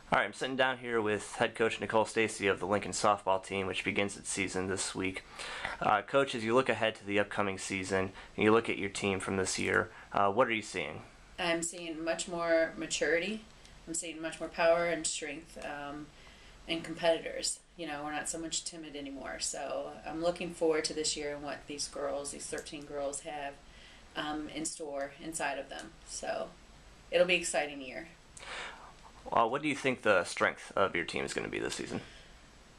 All right, I'm sitting down here with head coach Nicole Stacey of the Lincoln softball team, which begins its season this week. Coach, as you look ahead to the upcoming season and you look at your team from this year, what are you seeing? I'm seeing much more maturity. I'm seeing much more power and strength and competitors. We're not so much timid anymore. So I'm looking forward to this year and what these 13 girls, have in store inside of them. So it'll be an exciting year. What do you think the strength of your team is going to be this season?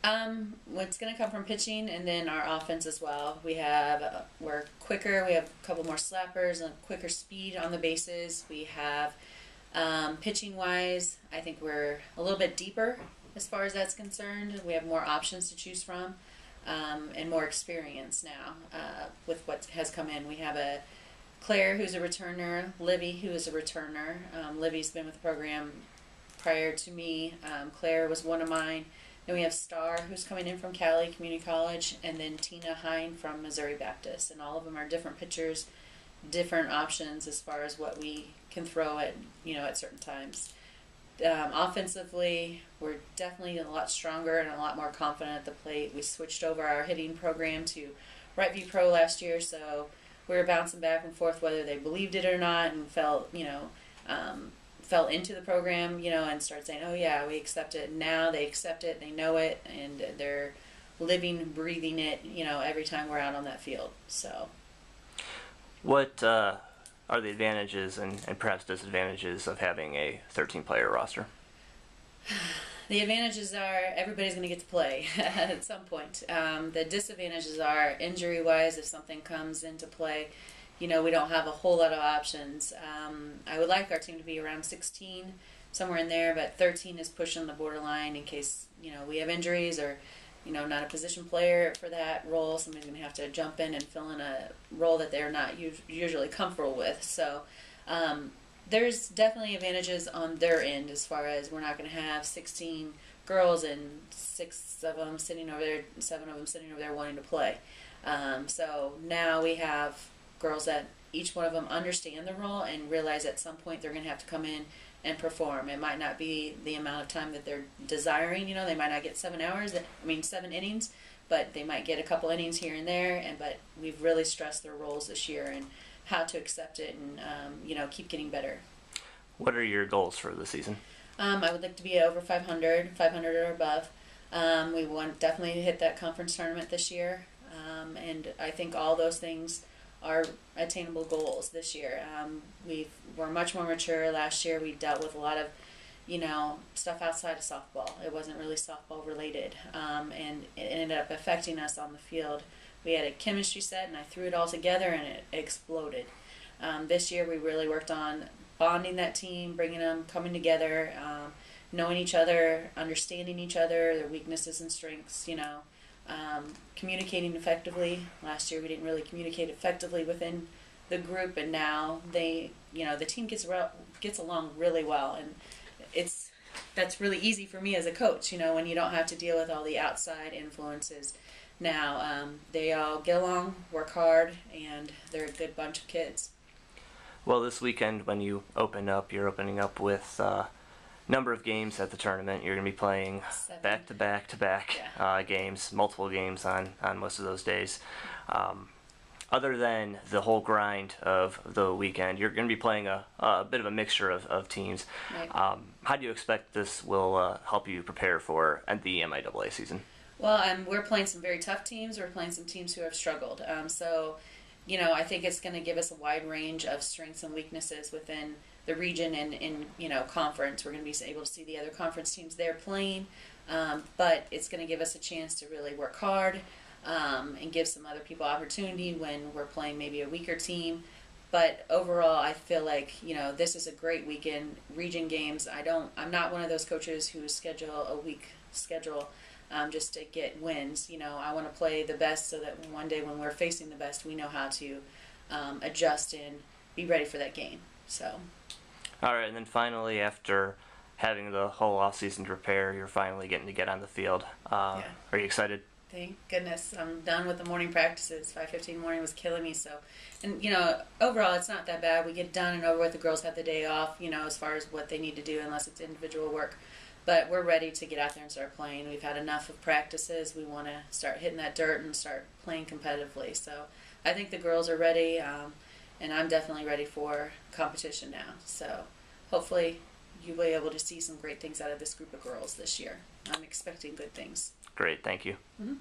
It's going to come from pitching and then our offense as well. We're quicker. We have a couple more slappers and quicker speed on the bases. We have pitching wise, I think we're a little bit deeper as far as that's concerned. We have more options to choose from and more experience now with what has come in. We have a Claire who's a returner, Livy who is a returner. Livy's been with the program prior to me. Claire was one of mine. Then we have Star, who's coming in from Cali Community College, and then Tina Hine from Missouri Baptist. And all of them are different pitchers, different options as far as what we can throw at certain times. Offensively, we're definitely a lot stronger and a lot more confident at the plate. We switched over our hitting program to Right View Pro last year, so we were bouncing back and forth whether they believed it or not, and fell into the program, and started saying, oh yeah, we accept it. Now they accept it, they know it, and they're living, breathing it, every time we're out on that field. So, What are the advantages and perhaps disadvantages of having a 13-player roster? The advantages are everybody's going to get to play at some point. The disadvantages are injury-wise, if something comes into play, we don't have a whole lot of options. I would like our team to be around 16, somewhere in there, but 13 is pushing the borderline in case, we have injuries or, not a position player for that role. Somebody's going to have to jump in and fill in a role that they're not usually comfortable with. So there's definitely advantages on their end as far as we're not going to have 16 girls and 7 of them sitting over there wanting to play. So now we have girls that each one of them understand the role and realize at some point they're going to have to come in and perform. It might not be the amount of time that they're desiring. They might not get 7 innings, but they might get a couple innings here and there. But we've really stressed their roles this year and how to accept it and keep getting better. What are your goals for the season? I would like to be over 500 or above. We want definitely to hit that conference tournament this year, and I think all those things are attainable goals this year. We're much more mature. Last year we dealt with a lot of, stuff outside of softball. It wasn't really softball related, and it ended up affecting us on the field. We had a chemistry set, and I threw it all together, and it exploded. This year we really worked on bonding that team, bringing them, coming together, knowing each other, understanding each other, their weaknesses and strengths, communicating effectively. Last year we didn't really communicate effectively within the group, and now the team gets along really well, and that's really easy for me as a coach, when you don't have to deal with all the outside influences. Now they all get along, work hard, and they're a good bunch of kids. Well, this weekend when you you're opening up with number of games at the tournament. You're going to be playing 7. back-to-back games, multiple games on most of those days. Other than the whole grind of the weekend, you're going to be playing a bit of a mixture of teams. Right. How do you expect this will help you prepare for the MIAA season? Well, we're playing some very tough teams. We're playing some teams who have struggled. I think it's going to give us a wide range of strengths and weaknesses within the region and conference. We're going to be able to see the other conference teams they're playing, but it's going to give us a chance to really work hard and give some other people opportunity when we're playing maybe a weaker team. But overall, I feel like this is a great weekend. Region games. I'm not one of those coaches who schedule a weak schedule just to get wins. I want to play the best so that one day when we're facing the best, we know how to adjust and be ready for that game. So. All right, and then finally, after having the whole off season to prepare, you're finally getting to get on the field. Yeah. Are you excited? Thank goodness I'm done with the morning practices. 5:15 morning was killing me. So, and overall it's not that bad. We get done and over with. The girls have the day off. As far as what they need to do, unless it's individual work. But we're ready to get out there and start playing. We've had enough of practices. We want to start hitting that dirt and start playing competitively. So I think the girls are ready, and I'm definitely ready for competition now. So hopefully you'll be able to see some great things out of this group of girls this year. I'm expecting good things. Great, thank you. Mm-hmm.